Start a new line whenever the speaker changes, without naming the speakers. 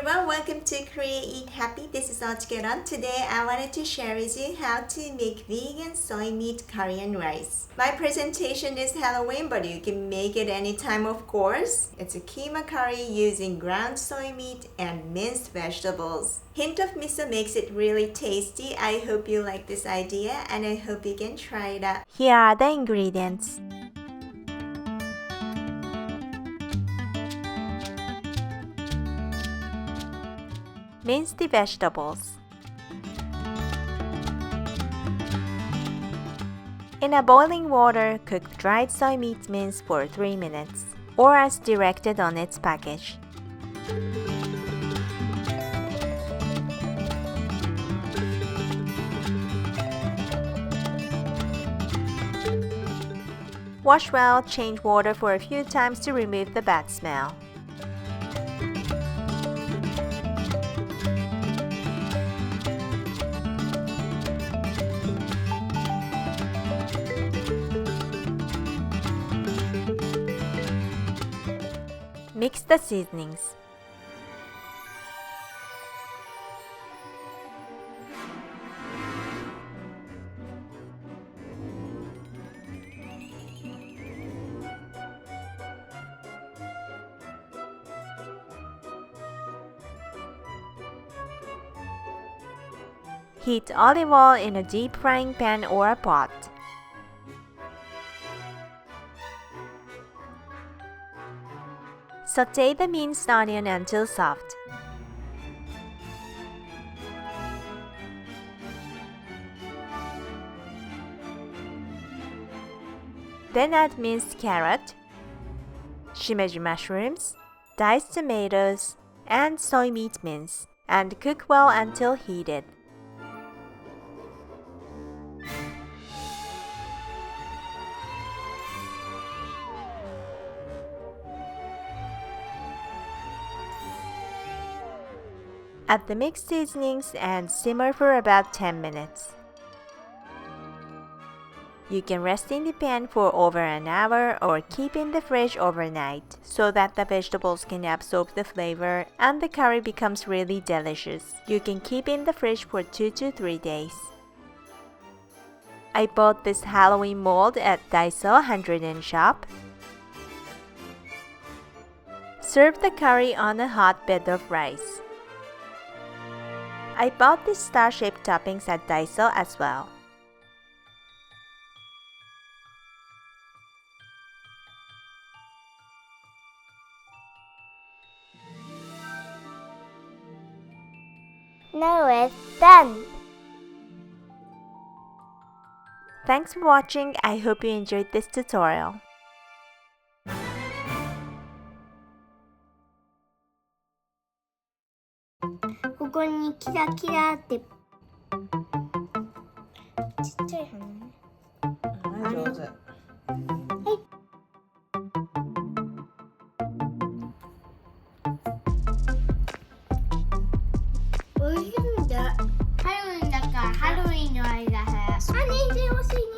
everyone, welcome to Korea Eat Happy. This is OCHIKERON. Today I wanted to share with you how to make vegan soy meat Korean rice. My presentation is Halloween, but you can make it anytime of course. It's a keema curry using ground soy meat and minced vegetables. Hint of miso makes it really tasty. I hope you like this idea and I hope you can try it out. Here are the ingredients. Mince the vegetables. In a boiling water, cook dried soy meat mince for 3 minutes, or as directed on its package. Wash well, change water for a few times to remove the bad smell. Mix the seasonings. Heat olive oil in a deep frying pan or a pot. Sauté the minced onion until soft. Then add minced carrot, shimeji mushrooms, diced tomatoes, and soy meat mince, and cook well until heated. Add the mixed seasonings and simmer for about 10 minutes. You can rest in the pan for over an hour or keep in the fridge overnight so that the vegetables can absorb the flavor and the curry becomes really delicious. You can keep in the fridge for 2 to 3 days. I bought this Halloween mold at Daiso 100 shop. Serve the curry on a hot bed of rice. I bought these star-shaped toppings at Daiso as well.
Now it's done!
Thanks for watching. I hope you enjoyed this tutorial.
ここにキラキラってちっちゃい花ね。
上手。
はい。美味しいんだ。ハロウィンだからハロウィンの間。あ、人参欲しい